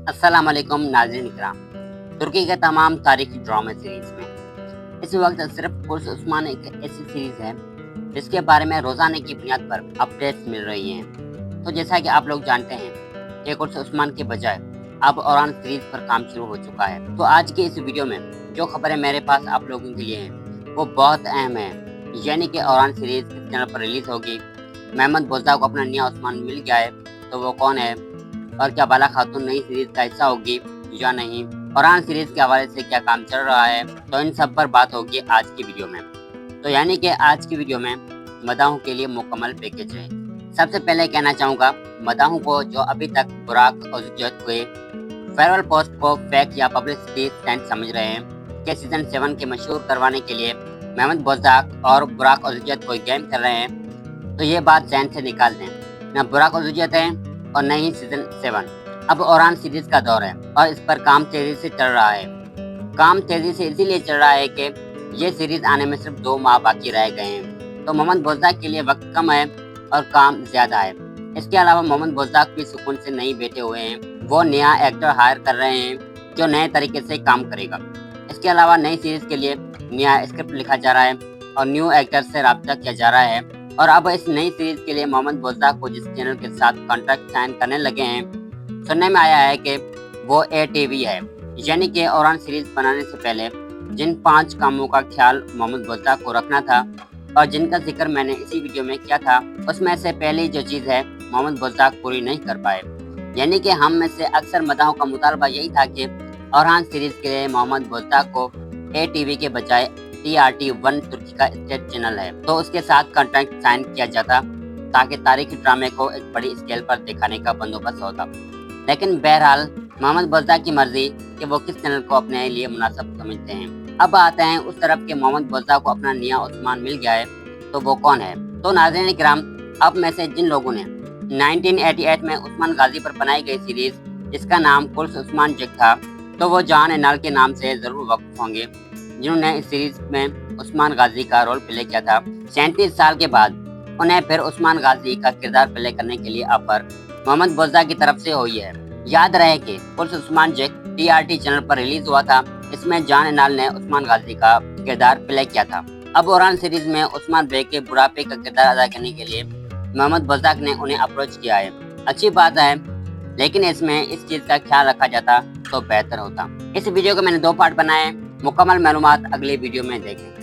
अस्सलाम वालेकुम नाज़रीन इकराम। तुर्की के तमाम तारीखी ड्रामा सीरीज़ में इस वक्त सिर्फ कुर्स उस्मान एक ऐसी सीरीज़ है जिसके बारे में रोज़ाना की बुनियाद पर अपडेट्स मिल रही हैं। तो जैसा कि आप लोग जानते हैं कि कुर्स उस्मान के बजाय अब औरान सीरीज़ पर काम शुरू हो चुका है। तो आज की इस वीडियो में जो खबरें मेरे पास आप लोगों के लिए हैं वो बहुत अहम है, यानी कि औरान सीरीज़ किस चैनल पर रिलीज़ होगी, महमद बोज़दा को अपना नया उस्मान मिल गया है तो वो कौन है, और क्या बाला खातून नई सीरीज का हिस्सा होगी या नहीं, औरान सीरीज के हवाले से क्या काम चल रहा है, तो इन सब पर बात होगी आज की वीडियो में। तो यानी कि आज की वीडियो में मदाहों के लिए मुकम्मल पैकेज है। सबसे पहले कहना चाहूँगा मदाहों को जो अभी तक बुराक और ज़ुजैत के फेयरवेल पोस्ट को फेक या पब्लिसिटी स्टंट समझ रहे हैं कि सीजन 7 के मशहूर करवाने के लिए महमद बोज़दा और बुराक और ज़ुजैत कोई गेम कर रहे हैं, तो ये बात जहन से निकाल दें। न बुराक और ज़ुजैत हैं और न ही सीजन 7। अब औरान सीरीज का दौर है और इस पर काम तेजी से चल रहा है। काम तेजी से इसीलिए चल रहा है कि ये सीरीज आने में सिर्फ 2 माह बाकी रह गए हैं, तो मोहम्मद बोज़दा के लिए वक्त कम है और काम ज्यादा है। इसके अलावा मोहम्मद बोज़दा भी सुकून से नहीं बैठे हुए हैं, वो नया एक्टर हायर कर रहे हैं जो नए तरीके से काम करेगा। इसके अलावा नई सीरीज के लिए नया स्क्रिप्ट लिखा जा रहा है और न्यू एक्टर से रब्ता किया जा रहा है। और अब इस नई सीरीज के लिए मोहम्मद बोज़दा को जिस चैनल के साथ कॉन्ट्रैक्ट साइन करने लगे हैं, सुनने में आया है कि वो ATV है। यानी कि औरान सीरीज बनाने से पहले जिन 5 कामों का ख्याल मोहम्मद बोज़दा को रखना था और जिनका जिक्र मैंने इसी वीडियो में किया था, उसमें से पहली जो चीज़ है मोहम्मद बोज़दा पूरी नहीं कर पाए। यानी कि हम में से अक्सर मदाहों का मुतालबा यही था कि औरान सीरीज के लिए मोहम्मद बोज़दा को ATV के बजाय TRT1 तुर्की का स्टेट चैनल है तो उसके साथ कॉन्ट्रैक्ट साइन किया जाता ताकि तारीखी ड्रामे को एक बड़ी स्केल पर दिखाने का बंदोबस्त होता। लेकिन बहरहाल मोहम्मद बोज़दा की मर्जी कि वो किस चैनल को अपने लिए मुनासिब समझते हैं। अब आते हैं उस तरफ के मोहम्मद बोज़दा को अपना नया उस्मान मिल गया है तो वो कौन है। तो नाज़रीन इकराम, अब में से जिन लोगों ने 1988 में उस्मान गाजी पर बनाई गई सीरीज जिसका नाम कुर्स उस्मान जग था, तो वो जान एनाल के नाम से जरूर वाकिफ होंगे, जिन्होंने इस सीरीज में उस्मान गाजी का रोल प्ले किया था। 37 साल के बाद उन्हें फिर उस्मान गाजी का किरदार प्ले करने के लिए ऑफर मोहम्मद बोज़दा की तरफ से हुई है। याद रहे कि कुर्स उस्मान जग TRT चैनल पर रिलीज हुआ था। इसमें जान एनाल ने उस्मान गाजी का किरदार प्ले किया था। अब औरान सीरीज में उस्मान बेग के बुढ़ापे का किरदार अदा करने के लिए मोहम्मद बोज़दा ने उन्हें अप्रोच किया है। अच्छी बात है, लेकिन इसमें इस चीज का ख्याल रखा जाता तो बेहतर होता। इस वीडियो को मैंने 2 पार्ट बनाए, मुकम्मल मालूमात अगले वीडियो में देखें।